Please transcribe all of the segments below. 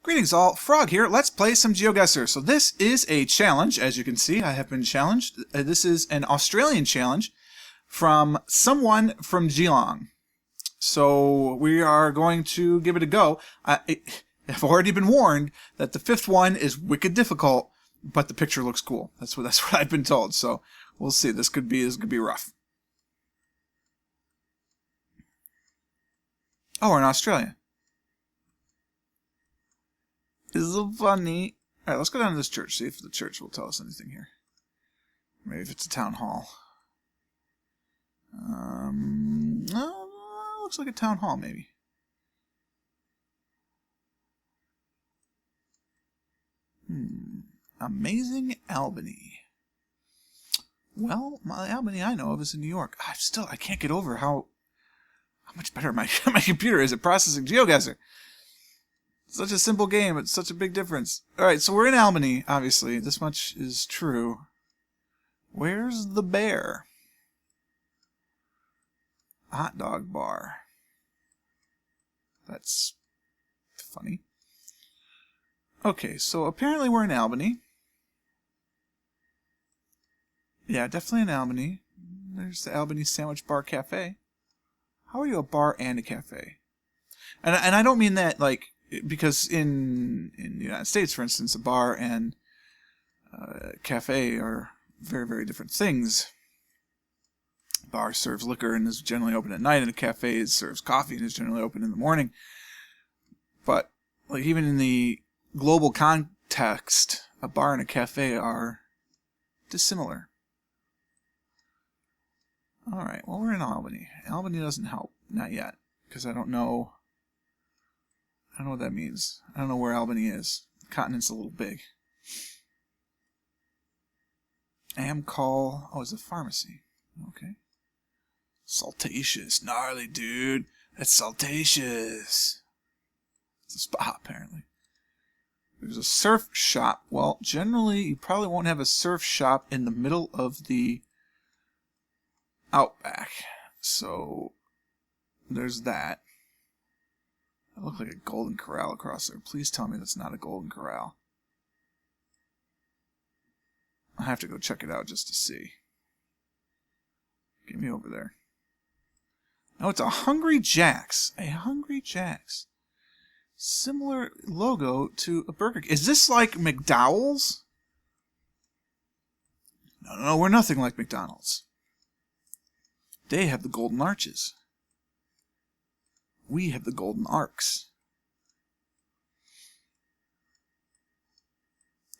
Greetings all, Frog here. Let's play some GeoGuessr. So this is a challenge, as you can see. I have been challenged. This is an Australian challenge from someone from Geelong. So we are going to give it a go. I've already been warned that the fifth one is wicked difficult, but the picture looks cool. That's what I've been told. So we'll see. This could be rough. Oh, we're in Australia. This is so funny. Alright, let's go down to this church, see if the church will tell us anything here. Maybe if it's a town hall. Looks like a town hall, maybe. Amazing Albany. Well, my Albany I know of is in New York. I can't get over how much better my computer is at processing GeoGuessr. Such a simple game, it's such a big difference. Alright, so we're in Albany, obviously. This much is true. Where's the bear? Hot dog bar. That's funny. Okay, so apparently we're in Albany. Yeah, definitely in Albany. There's the Albany Sandwich Bar Cafe. How are you a bar and a cafe? And I don't mean that, like, because in the United States, for instance, a bar and a cafe are very, very different things. A bar serves liquor and is generally open at night, and a cafe serves coffee and is generally open in the morning. But like even in the global context, a bar and a cafe are dissimilar. Alright, well, we're in Albany. Albany doesn't help. Not yet, because I don't know what that means. I don't know where Albany is. The continent's a little big. Amcol. Oh, it's a pharmacy. Okay. Saltacious. Gnarly, dude. That's saltacious. It's a spa, apparently. There's a surf shop. Well, generally, you probably won't have a surf shop in the middle of the outback. So, there's that. That looked like a golden corral across there. Please tell me that's not a golden corral. I'll have to go check it out just to see. Get me over there. No, it's a Hungry Jack's. A Hungry Jack's. Similar logo to a Burger King. Is this like McDowell's? No, we're nothing like McDonald's. They have the golden arches. We have the golden arcs.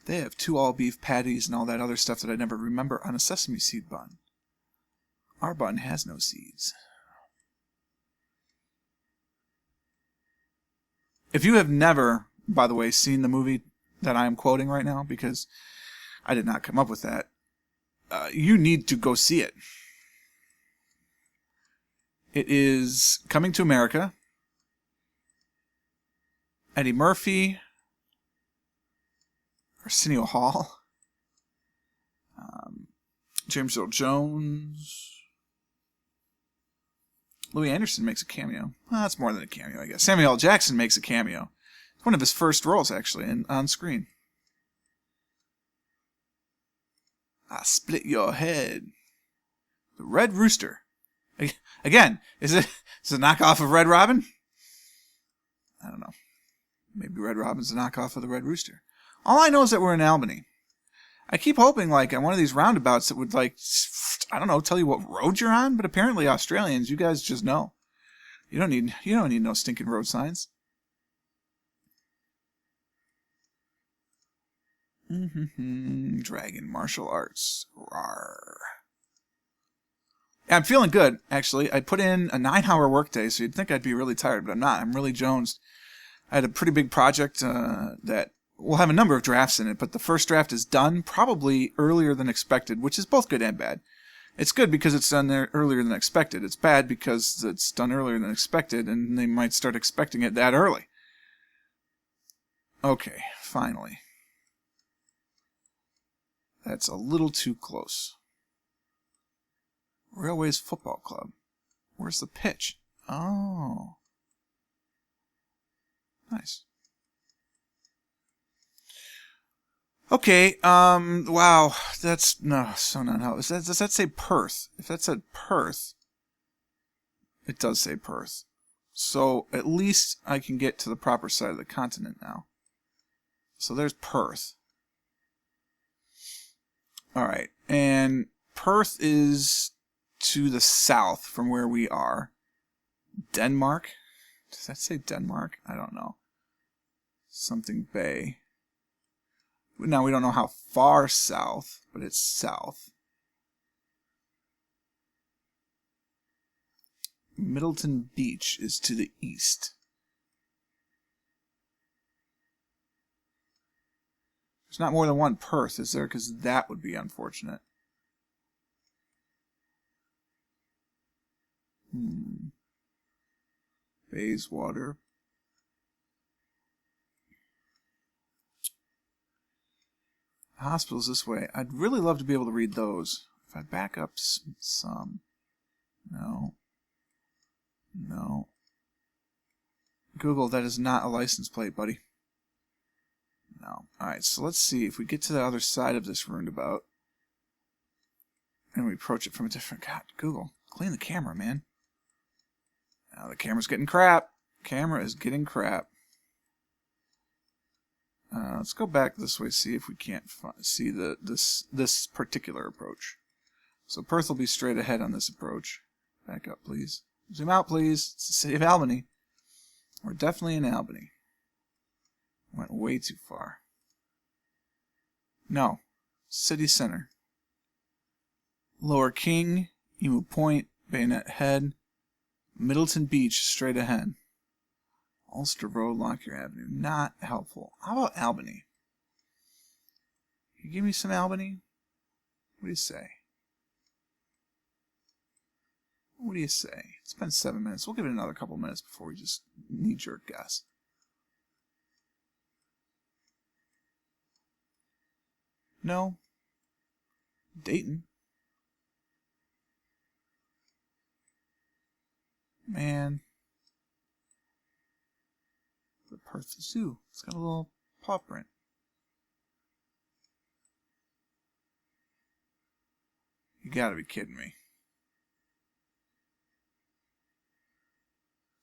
They have 2 all-beef patties and all that other stuff that I never remember on a sesame seed bun. Our bun has no seeds. If you have never, by the way, seen the movie that I am quoting right now, because I did not come up with that, you need to go see it. It is coming to America. Eddie Murphy, Arsenio Hall, James Earl Jones, Louis Anderson makes a cameo. Well, that's more than a cameo, I guess. Samuel L. Jackson makes a cameo. It's one of his first roles, actually, on screen. I split your head. The Red Rooster. Again, is it a knockoff of Red Robin? I don't know. Maybe Red Robin's a knockoff of the Red Rooster. All I know is that we're in Albany. I keep hoping, like, on one of these roundabouts that would, like, I don't know, tell you what road you're on, but apparently Australians, you guys just know. You don't need no stinking road signs. Dragon martial arts. Rawr. I'm feeling good, actually. I put in a 9-hour workday, so you'd think I'd be really tired, but I'm not. I'm really jonesed. I had a pretty big project that will have a number of drafts in it, but the first draft is done probably earlier than expected, which is both good and bad. It's good because it's done there earlier than expected. It's bad because it's done earlier than expected, and they might start expecting it that early. Okay, finally. That's a little too close. Railways Football Club. Where's the pitch? Oh. Nice. Okay, wow, that's, no, so not how, does that say Perth? If that said Perth, it does say Perth. So, at least I can get to the proper side of the continent now. So there's Perth. Alright, and Perth is to the south from where we are. Denmark? Does that say Denmark? I don't know. Something Bay. Now, we don't know how far south, but it's south. Middleton Beach is to the east. There's not more than one Perth, is there? Because that would be unfortunate. Bayswater. Hospitals this way. I'd really love to be able to read those. If I back up some. No. No. Google, that is not a license plate, buddy. No. Alright, so let's see if we get to the other side of this roundabout. And we approach it from a different... God, Google, clean the camera, man. Now the camera's getting crap. Camera is getting crap. Let's go back this way, see if we can't see this particular approach. So Perth will be straight ahead on this approach. Back up, please. Zoom out, please. It's the city of Albany. We're definitely in Albany. Went way too far. No. City center. Lower King, Emu Point, Bayonet Head, Middleton Beach, straight ahead. Ulster Road, Lockyer Avenue. Not helpful. How about Albany? Can you give me some Albany? What do you say? What do you say? It's been 7 minutes. We'll give it another couple minutes before we just knee-jerk guess. No. Dayton. Man. The Perth Zoo. It's got a little paw print. You gotta be kidding me.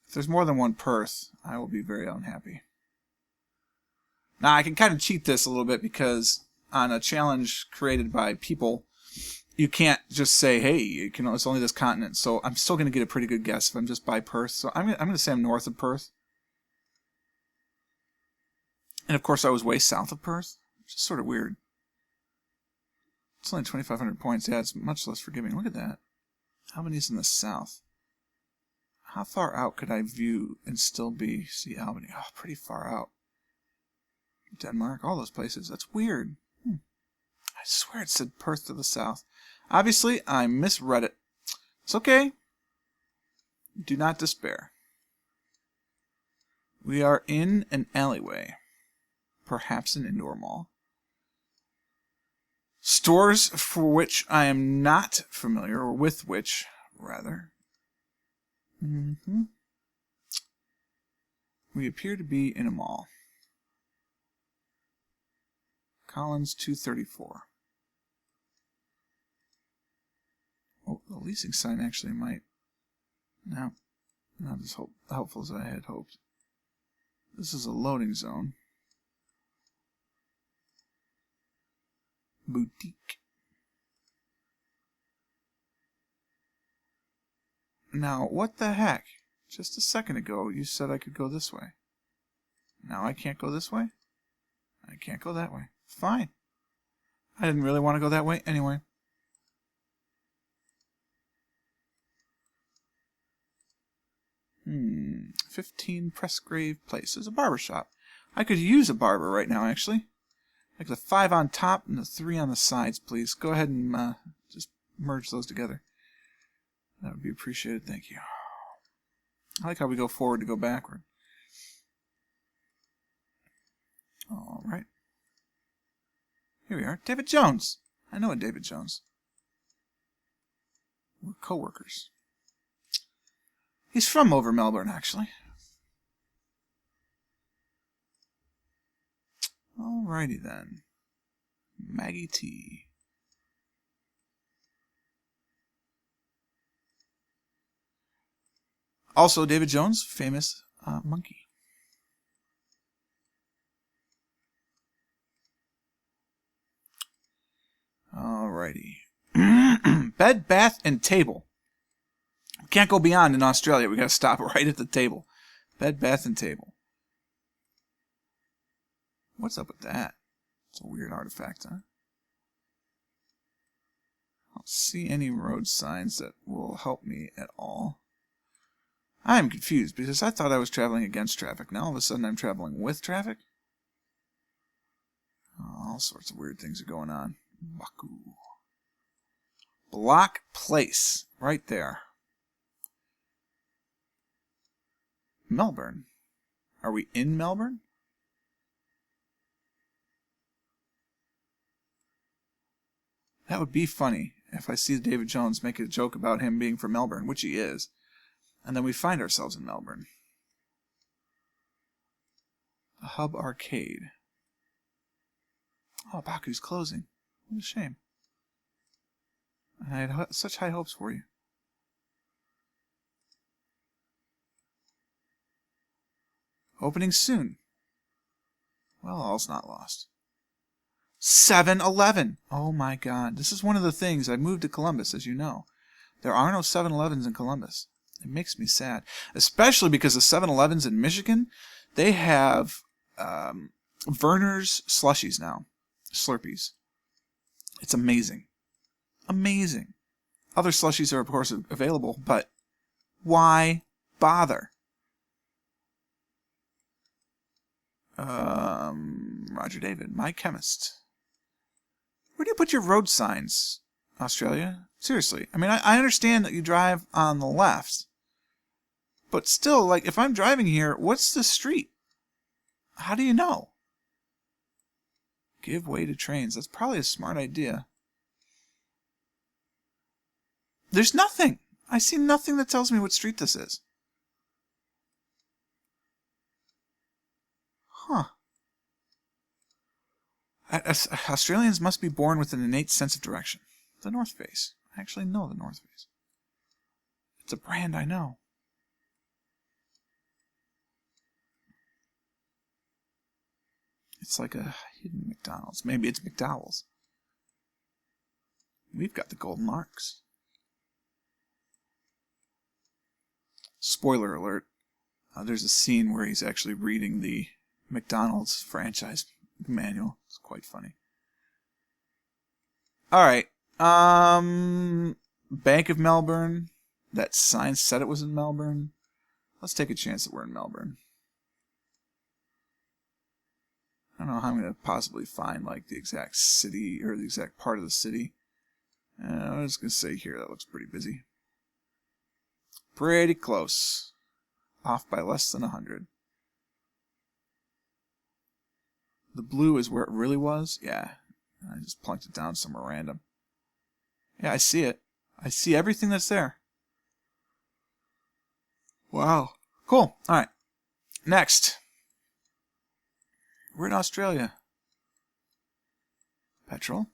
If there's more than one Perth, I will be very unhappy. Now, I can kind of cheat this a little bit because on a challenge created by people, you can't just say, hey, it's only this continent. So I'm still going to get a pretty good guess if I'm just by Perth. So I'm going to say I'm north of Perth. And of course, I was way south of Perth, which is sort of weird. It's only 2,500 points. Yeah, it's much less forgiving. Look at that. Albany's in the south. How far out could I view and still see Albany? Oh, pretty far out. Denmark, all those places. That's weird. I swear it said Perth to the south. Obviously, I misread it. It's okay. Do not despair. We are in an alleyway. Perhaps an indoor mall. Stores for which I am not familiar, or with which, rather. We appear to be in a mall. Collins 234. Oh, the leasing sign actually might. No, not as helpful as I had hoped. This is a loading zone. Boutique. Now, what the heck? Just a second ago, you said I could go this way. Now I can't go this way? I can't go that way. Fine. I didn't really want to go that way anyway. Hmm. 15 Pressgrave Place. There's a barber shop. I could use a barber right now, actually. Like the 5 on top and the 3 on the sides, please. Go ahead and just merge those together. That would be appreciated. Thank you. I like how we go forward to go backward. All right. Here we are. David Jones. I know a David Jones. We're co-workers. He's from over Melbourne, actually. Alrighty then. Maggie T. Also, David Jones, famous monkey. Alrighty. Bed, bath, and table. Can't go beyond in Australia. We got to stop right at the table. Bed, bath, and table. What's up with that? It's a weird artifact, huh? I don't see any road signs that will help me at all. I'm confused because I thought I was traveling against traffic. Now all of a sudden I'm traveling with traffic? Oh, all sorts of weird things are going on. Baku. Block Place. Right there. Melbourne. Are we in Melbourne? That would be funny if I see David Jones make a joke about him being from Melbourne, which he is, and then we find ourselves in Melbourne. The Hub Arcade. Oh, Baku's closing. What a shame. I had such high hopes for you. Opening soon. Well, all's not lost. 7-Eleven. Oh my God. This is one of the things. I moved to Columbus, as you know. There are no 7-Elevens in Columbus. It makes me sad. Especially because the 7-Elevens in Michigan, they have Verner's slushies now. Slurpees. It's amazing. Amazing. Other slushies are, of course, available, but why bother? Roger David, my chemist. Where do you put your road signs, Australia? Seriously. I mean, I understand that you drive on the left, but still, like, if I'm driving here, what's the street? How do you know? Give way to trains. That's probably a smart idea. There's nothing. I see nothing that tells me what street this is. Huh. Australians must be born with an innate sense of direction. The North Face. I actually know the North Face. It's a brand I know. It's like a hidden McDonald's. Maybe it's McDowell's. We've got the golden arcs. Spoiler alert. There's a scene where he's actually reading the McDonald's franchise manual. It's quite funny. Alright. Bank of Melbourne. That sign said it was in Melbourne. Let's take a chance that we're in Melbourne. I don't know how I'm going to possibly find like the exact city or the exact part of the city. I was going to say here, that looks pretty busy. Pretty close. Off by less than 100. The blue is where it really was? Yeah. I just plunked it down somewhere random. Yeah, I see it. I see everything that's there. Wow. Cool. Alright. Next. We're in Australia. Petrol.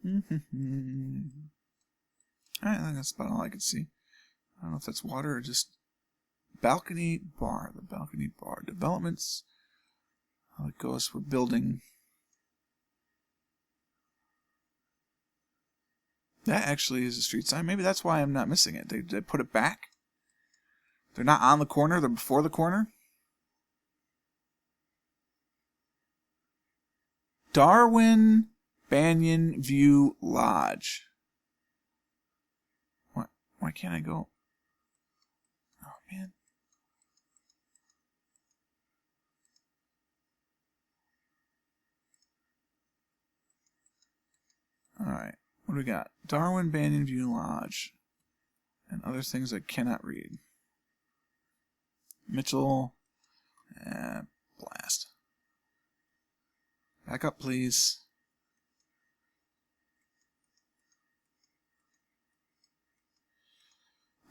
Alright, I think that's about all I can see. I don't know if that's water or just balcony bar. The balcony bar. Developments. How it goes. We're building. That actually is a street sign. Maybe that's why I'm not missing it. They put it back. They're not on the corner. They're before the corner. Darwin Banyan View Lodge. What? Why can't I go? Oh, man. Alright. What do we got? Darwin Banyan View Lodge. And other things I cannot read. Mitchell. Blast. Back up, please.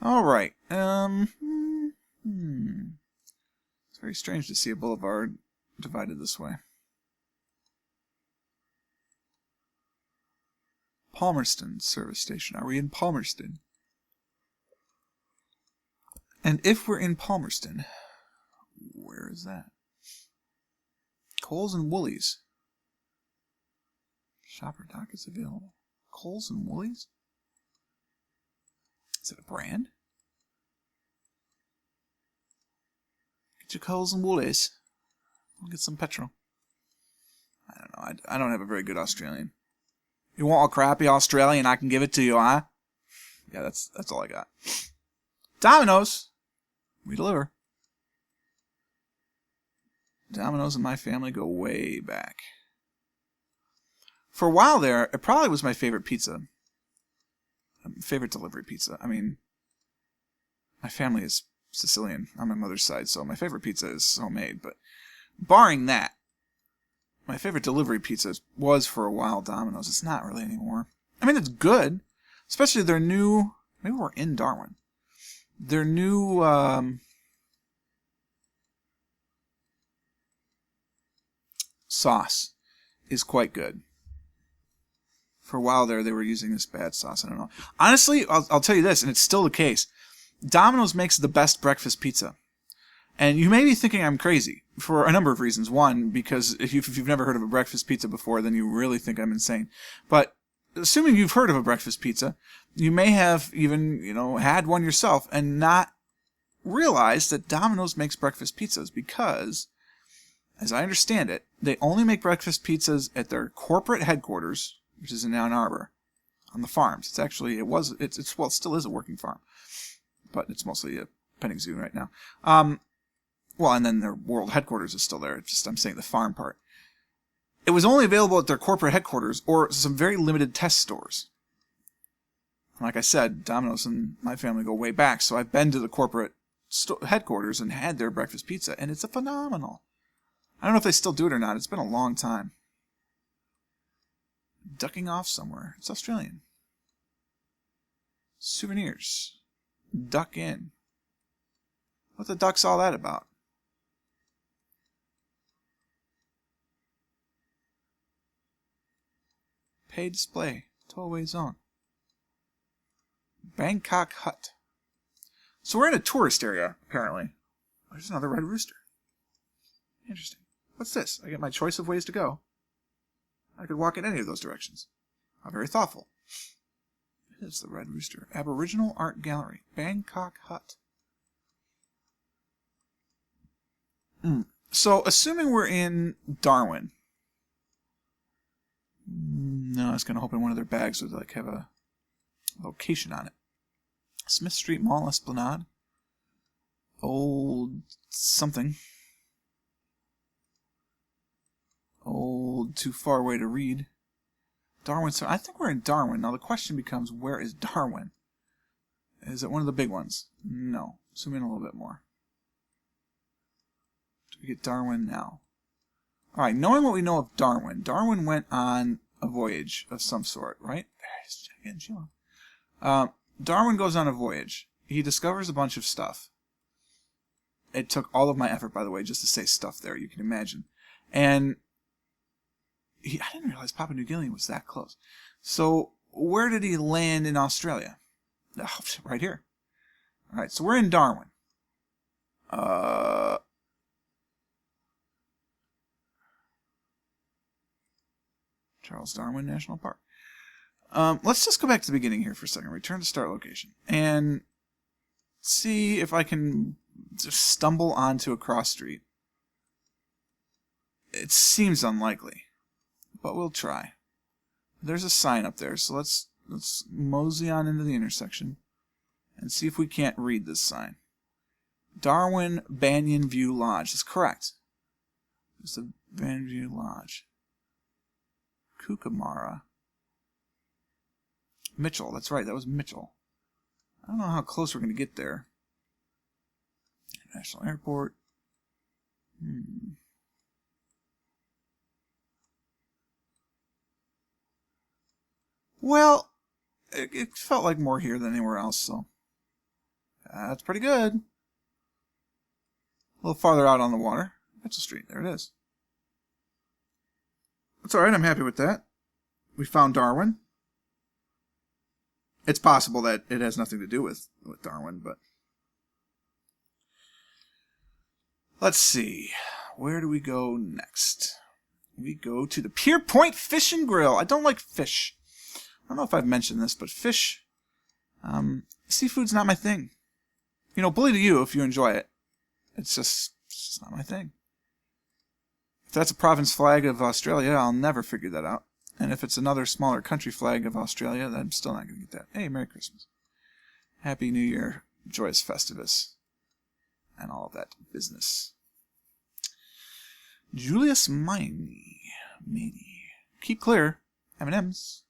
Alright. It's very strange to see a boulevard divided this way. Palmerston service station. Are we in Palmerston? And if we're in Palmerston, where is that? Coles and Woolies. Shopper dock is available. Coles and Woolies? Is it a brand? Get your Coles and Woolies. We'll get some petrol. I don't know. I don't have a very good Australian. You want a crappy Australian? I can give it to you, huh? Yeah, that's all I got. Domino's. We deliver. Domino's and my family go way back. For a while there, it probably was my favorite pizza. Favorite delivery pizza. I mean, my family is Sicilian on my mother's side, so my favorite pizza is homemade. But barring that, my favorite delivery pizza was for a while Domino's. It's not really anymore. I mean, it's good. Especially their new... Maybe we're in Darwin. Their new... sauce is quite good. For a while there, they were using this bad sauce. I don't know. Honestly, I'll tell you this, and it's still the case. Domino's makes the best breakfast pizza. And you may be thinking I'm crazy for a number of reasons. One, because if you've never heard of a breakfast pizza before, then you really think I'm insane. But assuming you've heard of a breakfast pizza, you may have even, had one yourself and not realized that Domino's makes breakfast pizzas because, as I understand it, they only make breakfast pizzas at their corporate headquarters, which is in Ann Arbor, on the farms. It's actually, it still is a working farm, but it's mostly a petting zoo right now. Well, and then their world headquarters is still there. It's just, I'm saying the farm part. It was only available at their corporate headquarters or some very limited test stores. Like I said, Domino's and my family go way back, so I've been to the corporate headquarters and had their breakfast pizza, and it's phenomenal. I don't know if they still do it or not. It's been a long time. Ducking off somewhere. It's Australian. Souvenirs. Duck in. What the duck's all that about? Pay display. Tollway zone. Bangkok Hut. So we're in a tourist area, apparently. Oh, there's another red rooster. Interesting. What's this? I get my choice of ways to go. I could walk in any of those directions. How very thoughtful. It is the Red Rooster. Aboriginal Art Gallery. Bangkok Hut. So, assuming we're in Darwin. No, I was going to hope in one of their bags would have a location on it. Smith Street Mall Esplanade. Old something. Old, too far away to read. Darwin. So I think we're in Darwin. Now the question becomes, where is Darwin? Is it one of the big ones? No. Zoom in a little bit more. Do we get Darwin now? Alright, knowing what we know of Darwin, Darwin went on a voyage of some sort, right? Again, Geelong. Darwin goes on a voyage. He discovers a bunch of stuff. It took all of my effort, by the way, just to say stuff there, you can imagine. And I didn't realize Papua New Guinea was that close. So, where did he land in Australia? Oh, right here. Alright, so we're in Darwin. Charles Darwin National Park. Let's just go back to the beginning here for a second. Return to start location. And see if I can just stumble onto a cross street. It seems unlikely, but we'll try. There's a sign up there, so let's mosey on into the intersection and see if we can't read this sign. Darwin Banyan View Lodge is correct. It's the Banyan View Lodge. Kookamarra. Mitchell, that's right, that was Mitchell. I don't know how close we're going to get there. International Airport. Well, it felt like more here than anywhere else, so that's pretty good. A little farther out on the water. Mitchell Street, there it is. That's alright, I'm happy with that. We found Darwin. It's possible that it has nothing to do with Darwin, but let's see. Where do we go next? We go to the Pier Point Fish and Grill. I don't like fish. I don't know if I've mentioned this, but fish, seafood's not my thing. You know, bully to you if you enjoy it. It's just not my thing. If that's a province flag of Australia, I'll never figure that out. And if it's another smaller country flag of Australia, then I'm still not going to get that. Hey, Merry Christmas. Happy New Year, Joyous Festivus, and all of that business. Julius Miney. Keep clear. M&M's.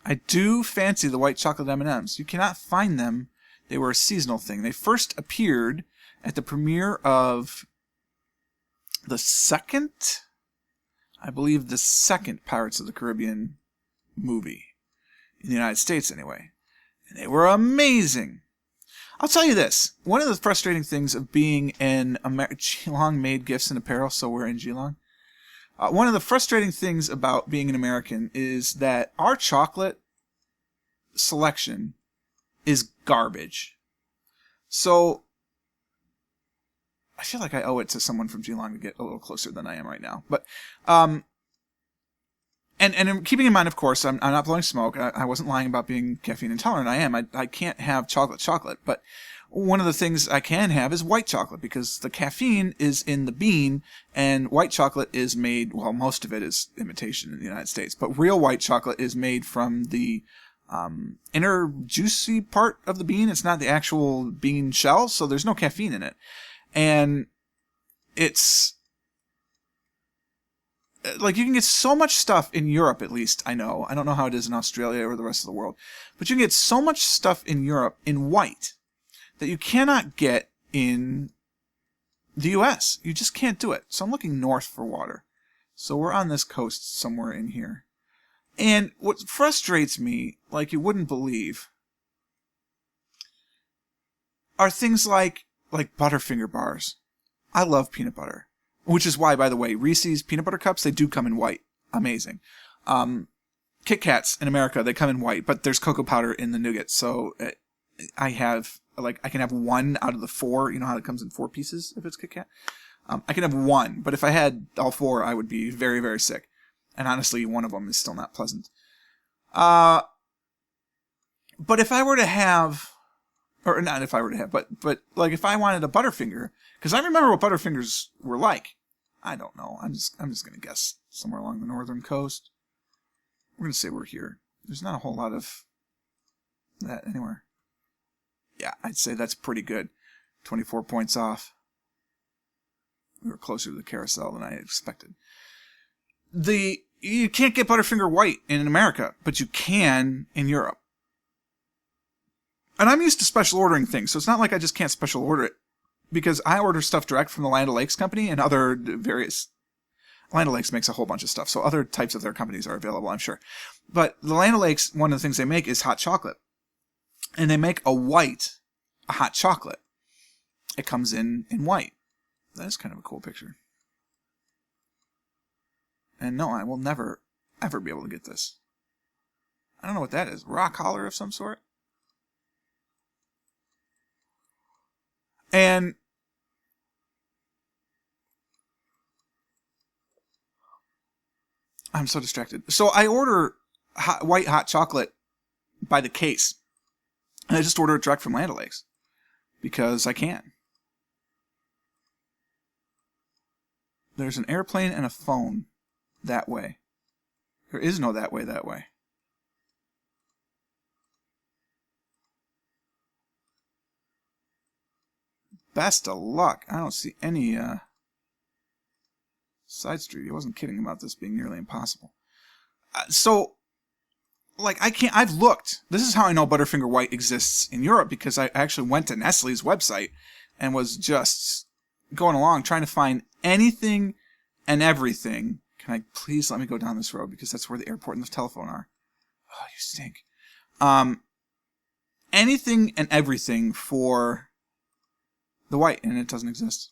I do fancy the white chocolate M&M's. You cannot find them. They were a seasonal thing. They first appeared at the premiere of the second Pirates of the Caribbean movie. In the United States, anyway. And they were amazing. I'll tell you this. One of the frustrating things of being in Geelong made gifts and apparel, so we're in Geelong. One of the frustrating things about being an American is that our chocolate selection is garbage. So I feel like I owe it to someone from Geelong to get a little closer than I am right now. But and keeping in mind, of course, I'm not blowing smoke. I wasn't lying about being caffeine intolerant. I am. I can't have chocolate. But one of the things I can have is white chocolate because the caffeine is in the bean and white chocolate is made, well, most of it is imitation in the United States. But real white chocolate is made from the inner juicy part of the bean. It's not the actual bean shell, so there's no caffeine in it. And it's like you can get so much stuff in Europe, at least I know. I don't know how it is in Australia or the rest of the world. But you can get so much stuff in Europe in white that you cannot get in the U.S. You just can't do it. So I'm looking north for water. So we're on this coast somewhere in here. And what frustrates me, like you wouldn't believe, are things like Butterfinger bars. I love peanut butter. Which is why, by the way, Reese's peanut butter cups, they do come in white. Amazing. Kit Kats in America, they come in white, but there's cocoa powder in the nougat. So I can have one out of the four. You know how it comes in 4 pieces if it's Kit Kat? I can have one, but if I had all 4, I would be very, very sick. And honestly, one of them is still not pleasant. But if I were to have, or not if I were to have, but like if I wanted a Butterfinger, because I remember what Butterfingers were like. I don't know. I'm just going to guess somewhere along the northern coast. We're going to say we're here. There's not a whole lot of that anywhere. Yeah, I'd say that's pretty good. 24 points off. We were closer to the carousel than I expected. You can't get Butterfinger white in America, but you can in Europe. And I'm used to special ordering things, so it's not like I just can't special order it. Because I order stuff direct from the Land O'Lakes company and other various... Land O'Lakes makes a whole bunch of stuff, so other types of their companies are available, I'm sure. But the Land O'Lakes, one of the things they make is hot chocolate. And they make a hot chocolate. It comes in white. That is kind of a cool picture. And no, I will never, ever be able to get this. I don't know what that is. Rock holler of some sort? And I'm so distracted. So I order white hot chocolate by the case. And I just order it direct from Land O'Lakes. Because I can. There's an airplane and a phone that way. There is no that way. Best of luck. I don't see any side street. He wasn't kidding about this being nearly impossible. So, like, I've looked. This is how I know Butterfinger White exists in Europe, because I actually went to Nestle's website and was just going along trying to find anything and everything. Can I please let me go down this road, because that's where the airport and the telephone are. Oh, you stink. Anything and everything for the white, and it doesn't exist.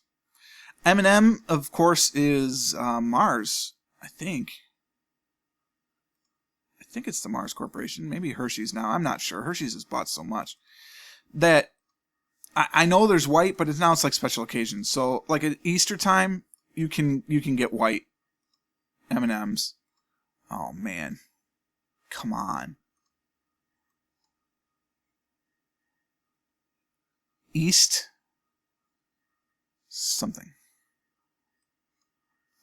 M&M, of course, is Mars, I think think it's the Mars Corporation, maybe Hershey's now. I'm not sure. Hershey's has bought so much that I know there's white, but now it's like special occasions. So like at Easter time, you can get white M&Ms. Oh man, come on. East something.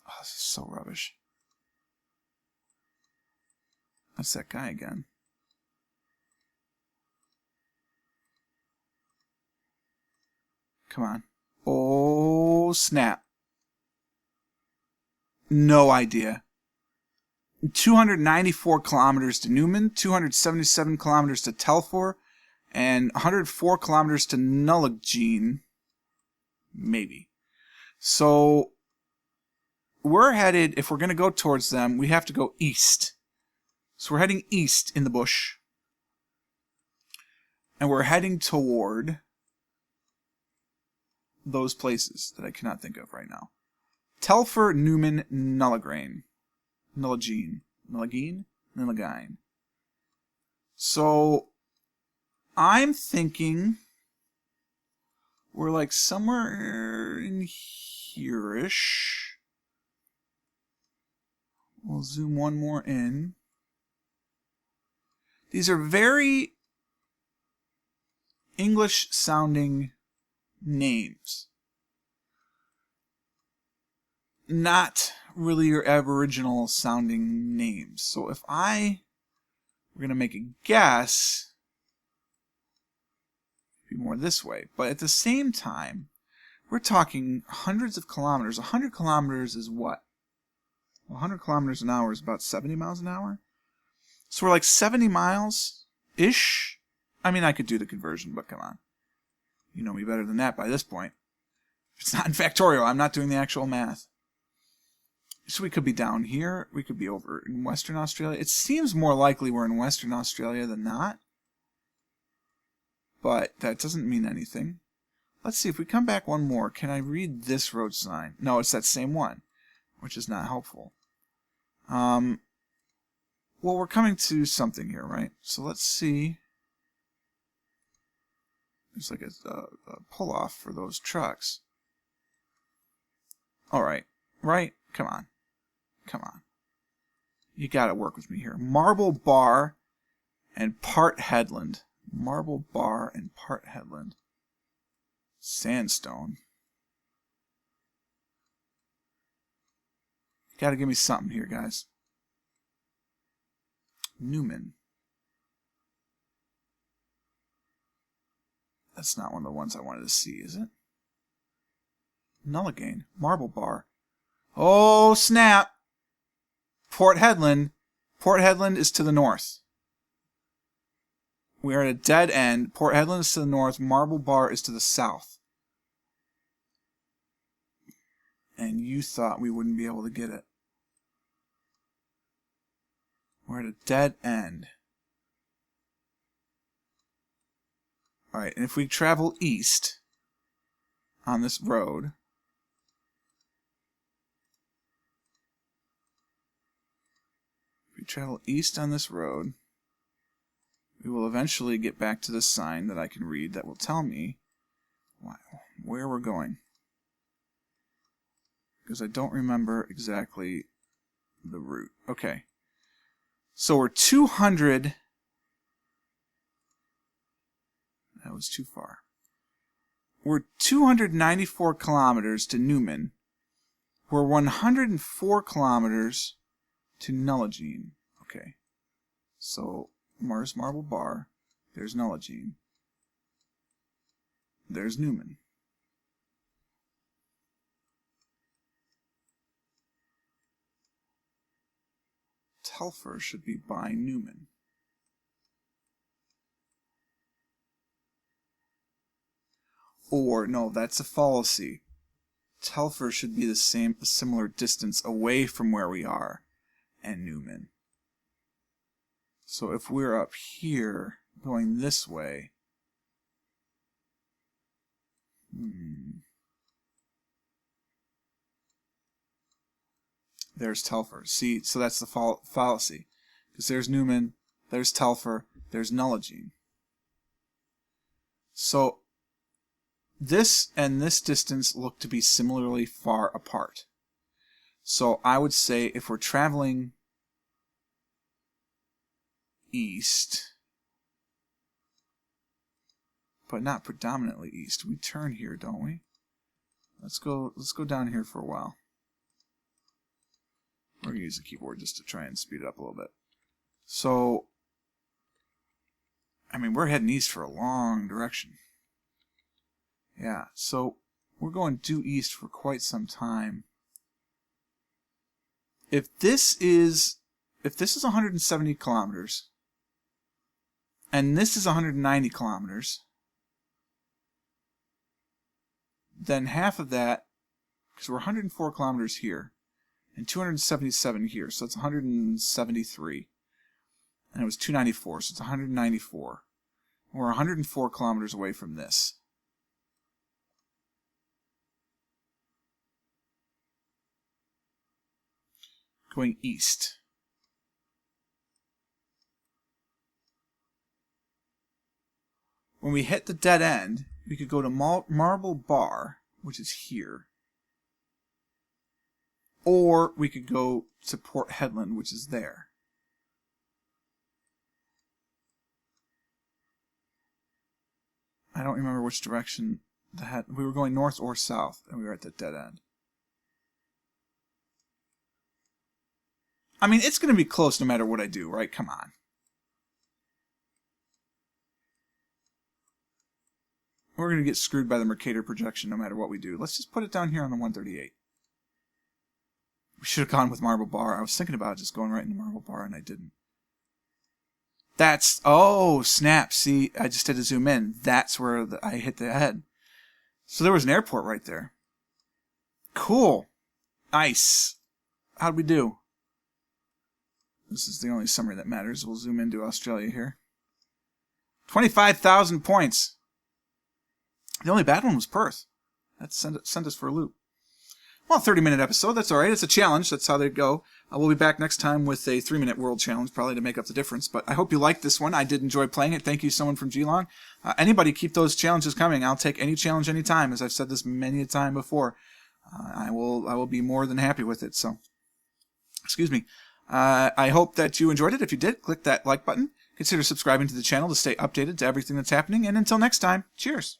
Oh, this is so rubbish. That's that guy again. Come on. Oh, snap. No idea. 294 kilometers to Newman, 277 kilometers to Telford, and 104 kilometers to Nullagine. Maybe. So, we're headed, if we're going to go towards them, we have to go east. So we're heading east in the bush. And we're heading toward those places that I cannot think of right now. Telford, Newman, Nullagine. So, I'm thinking we're like somewhere in here-ish. We'll zoom one more in. These are very English-sounding names. Not really your Aboriginal sounding names. So if we're going to make a guess, it'd be more this way. But at the same time, we're talking hundreds of kilometers. 100 kilometers is what? 100 kilometers an hour is about 70 miles an hour. So we're like 70 miles-ish. I mean, I could do the conversion, but come on. You know me better than that by this point. If it's not in factorial, I'm not doing the actual math. So we could be down here. We could be over in Western Australia. It seems more likely we're in Western Australia than not. But that doesn't mean anything. Let's see, if we come back one more, can I read this road sign? No, it's that same one, which is not helpful. Well, we're coming to something here, right? So let's see. There's like a pull-off for those trucks. All right. Right? Come on. Come on. You gotta work with me here. Marble Bar and Part Headland. Marble Bar and Part Headland. Sandstone. You gotta give me something here, guys. Newman. That's not one of the ones I wanted to see, is it? Nullagine. Marble Bar. Oh, snap! Port Hedland. Port Hedland is to the north. We are at a dead end. Port Hedland is to the north. Marble Bar is to the south. And you thought we wouldn't be able to get it. We're at a dead end. Alright, and if we travel east on this road, we will eventually get back to the sign that I can read that will tell me where we're going. Because I don't remember exactly the route. Okay. So we're 200... That was too far. We're 294 kilometers to Newman. We're 104 kilometers to Nullagine. Okay. So, Mars Marble Bar. There's Nullagine. There's Newman. Telford should be by Newman. Or, no, that's a fallacy. Telford should be a similar distance away from where we are and Newman. So if we're up here, going this way, there's Telford. See, so that's the fallacy. Because there's Newman, there's Telfer, there's Nullagine. So this and this distance look to be similarly far apart. So I would say if we're traveling east, but not predominantly east, we turn here, don't we? Let's go down here for a while. We're going to use the keyboard just to try and speed it up a little bit. So, I mean, we're heading east for a long direction. Yeah, so we're going due east for quite some time. If this is 170 kilometers, and this is 190 kilometers, then half of that, because we're 104 kilometers here, and 277 here, so it's 173. And it was 294, so it's 194. We're 104 kilometers away from this. Going east. When we hit the dead end, we could go to Marble Bar, which is here. Or we could go to Port Hedland, which is there. I don't remember which direction we were going north or south, and we were at the dead end. I mean, it's going to be close no matter what I do, right? Come on. We're going to get screwed by the Mercator projection no matter what we do. Let's just put it down here on the 138. We should have gone with Marble Bar. I was thinking about just going right into Marble Bar, and I didn't. That's... Oh, snap. See, I just had to zoom in. That's where I hit the head. So there was an airport right there. Cool. Nice. How'd we do? This is the only summary that matters. We'll zoom into Australia here. 25,000 points. The only bad one was Perth. That sent us for a loop. Well, 30-minute episode. That's all right. It's a challenge. That's how they go. We'll be back next time with a 3-minute world challenge, probably to make up the difference. But I hope you liked this one. I did enjoy playing it. Thank you, someone from Geelong. Anybody, keep those challenges coming. I'll take any challenge anytime. As I've said this many a time before, I will be more than happy with it. So, excuse me. I hope that you enjoyed it. If you did, click that like button. Consider subscribing to the channel to stay updated to everything that's happening. And until next time, cheers.